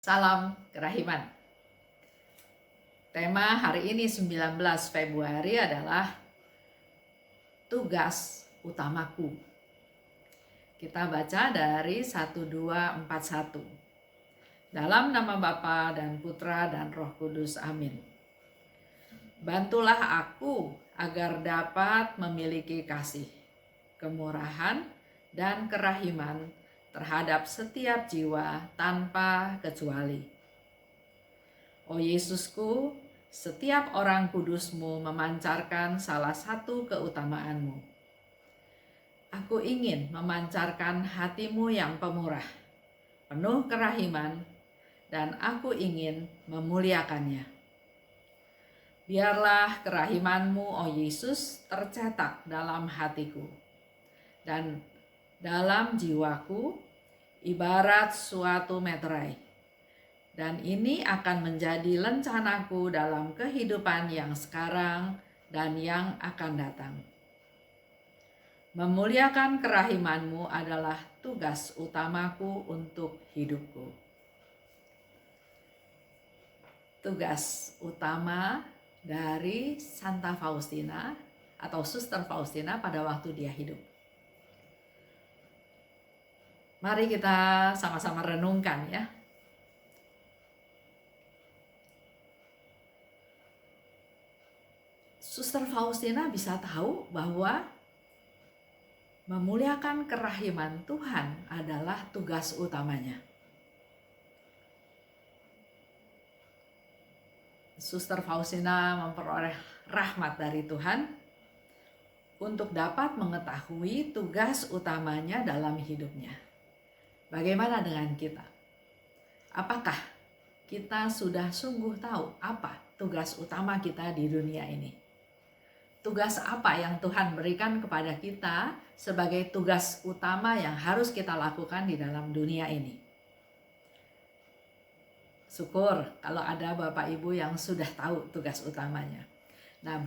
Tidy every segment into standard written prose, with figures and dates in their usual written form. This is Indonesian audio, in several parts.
Salam kerahiman. Tema hari ini 19 Februari adalah tugas utamaku. Kita baca dari 1241. Dalam nama Bapa dan Putra dan Roh Kudus. Amin. Bantulah aku agar dapat memiliki kasih, kemurahan, dan kerahiman terhadap setiap jiwa tanpa kecuali. Oh Yesusku, setiap orang kudus-Mu memancarkan salah satu keutamaanmu. Aku ingin memancarkan hati-Mu yang pemurah, penuh kerahiman, dan aku ingin memuliakannya. Biarlah kerahiman-Mu, oh Yesus, tercetak dalam hatiku dan dalam jiwaku ibarat suatu meterai. Dan ini akan menjadi lencanaku dalam kehidupan yang sekarang dan yang akan datang. Memuliakan kerahiman-Mu adalah tugas utamaku untuk hidupku. Tugas utama dari Santa Faustina atau Suster Faustina pada waktu dia hidup. Mari kita sama-sama renungkan ya. Suster Faustina bisa tahu bahwa memuliakan kerahiman Tuhan adalah tugas utamanya. Suster Faustina memperoleh rahmat dari Tuhan untuk dapat mengetahui tugas utamanya dalam hidupnya. Bagaimana dengan kita? Apakah kita sudah sungguh tahu apa tugas utama kita di dunia ini? Tugas apa yang Tuhan berikan kepada kita sebagai tugas utama yang harus kita lakukan di dalam dunia ini? Syukur kalau ada Bapak Ibu yang sudah tahu tugas utamanya. Nah,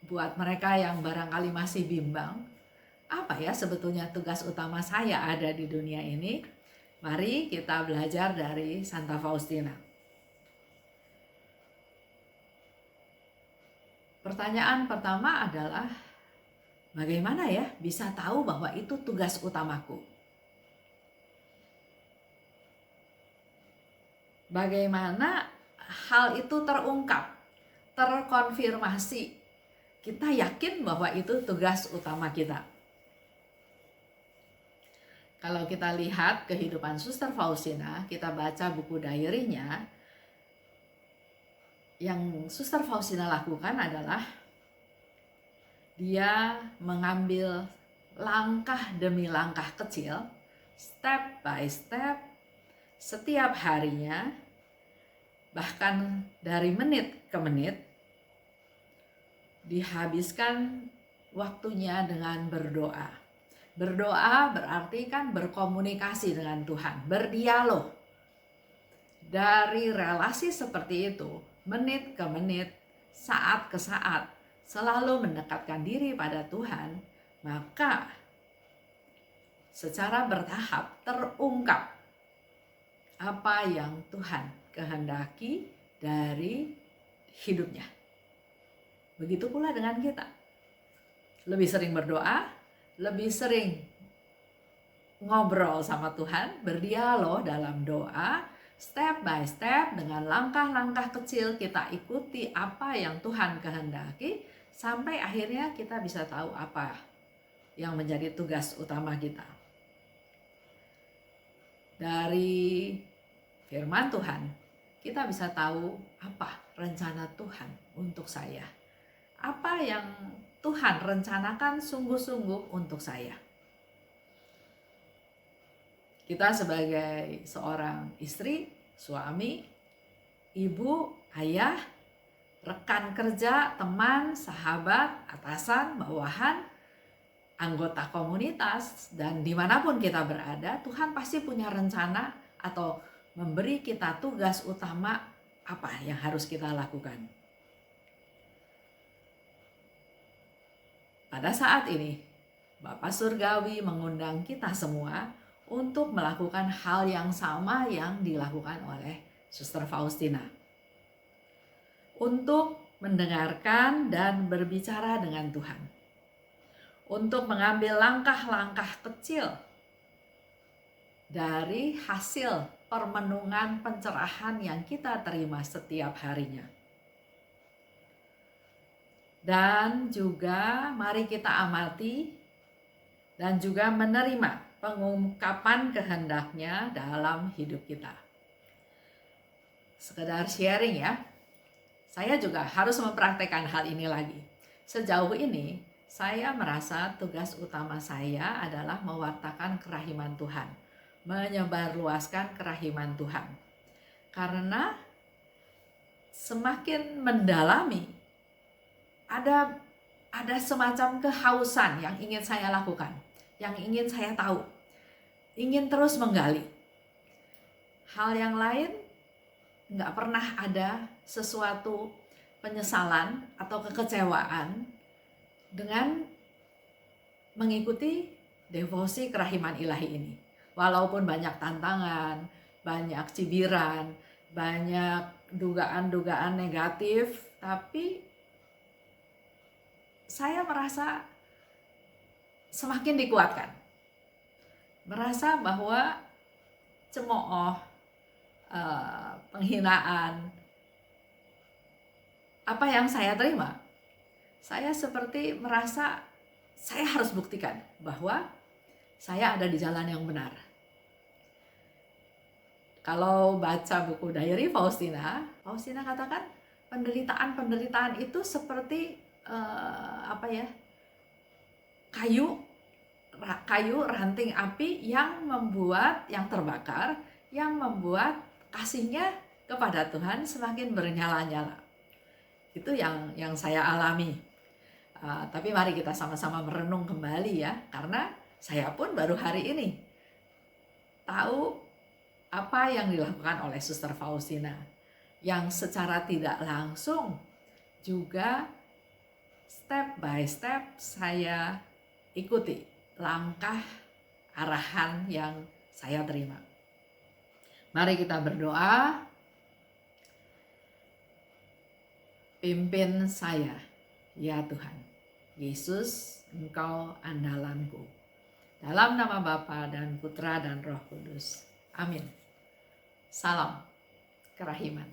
buat mereka yang barangkali masih bimbang, apa ya sebetulnya tugas utama saya ada di dunia ini? Mari kita belajar dari Santa Faustina. Pertanyaan pertama adalah, bagaimana ya bisa tahu bahwa itu tugas utamaku? Bagaimana hal itu terungkap, terkonfirmasi? Kita yakin bahwa itu tugas utama kita. Kalau kita lihat kehidupan Suster Faustina, kita baca buku diary-nya, yang Suster Faustina lakukan adalah dia mengambil langkah demi langkah kecil, step by step, setiap harinya, bahkan dari menit ke menit, dihabiskan waktunya dengan berdoa. Berdoa berarti kan berkomunikasi dengan Tuhan, berdialog. Dari relasi seperti itu, menit ke menit, saat ke saat, selalu mendekatkan diri pada Tuhan, maka secara bertahap terungkap apa yang Tuhan kehendaki dari hidupnya. Begitu pula dengan kita. Lebih sering berdoa, lebih sering ngobrol sama Tuhan, berdialog dalam doa, step by step dengan langkah-langkah kecil kita ikuti apa yang Tuhan kehendaki, sampai akhirnya kita bisa tahu apa yang menjadi tugas utama kita. Dari firman Tuhan, kita bisa tahu apa rencana Tuhan untuk saya. Apa yang Tuhan rencanakan sungguh-sungguh untuk saya. Kita sebagai seorang istri, suami, ibu, ayah, rekan kerja, teman, sahabat, atasan, bawahan, anggota komunitas, dan dimanapun kita berada, Tuhan pasti punya rencana atau memberi kita tugas utama apa yang harus kita lakukan. Pada saat ini, Bapa Surgawi mengundang kita semua untuk melakukan hal yang sama yang dilakukan oleh Suster Faustina. Untuk mendengarkan dan berbicara dengan Tuhan. Untuk mengambil langkah-langkah kecil dari hasil permenungan pencerahan yang kita terima setiap harinya. Dan juga mari kita amati dan juga menerima pengungkapan kehendaknya dalam hidup kita. Sekedar sharing ya, saya juga harus mempraktekkan hal ini lagi. Sejauh ini, saya merasa tugas utama saya adalah mewartakan kerahiman Tuhan, menyebarluaskan kerahiman Tuhan. Karena semakin mendalami, ada semacam kehausan yang ingin saya lakukan, yang ingin saya tahu, ingin terus menggali. Hal yang lain nggak pernah ada sesuatu penyesalan atau kekecewaan dengan mengikuti devosi kerahiman ilahi ini. Walaupun banyak tantangan, banyak cibiran, banyak dugaan-dugaan negatif, tapi saya merasa semakin dikuatkan. Merasa bahwa cemooh, penghinaan, apa yang saya terima, saya seperti merasa saya harus buktikan bahwa saya ada di jalan yang benar. Kalau baca buku diary Faustina katakan penderitaan itu seperti kayu ranting api yang terbakar, yang membuat kasihnya kepada Tuhan semakin bernyala-nyala. Itu yang saya alami. Tapi mari kita sama-sama merenung kembali ya, karena saya pun baru hari ini tahu apa yang dilakukan oleh Suster Faustina, yang secara tidak langsung juga step by step saya ikuti langkah arahan yang saya terima. Mari kita berdoa. Pimpin saya, ya Tuhan. Yesus, Engkau andalanku. Dalam nama Bapa dan Putra dan Roh Kudus. Amin. Salam kerahiman.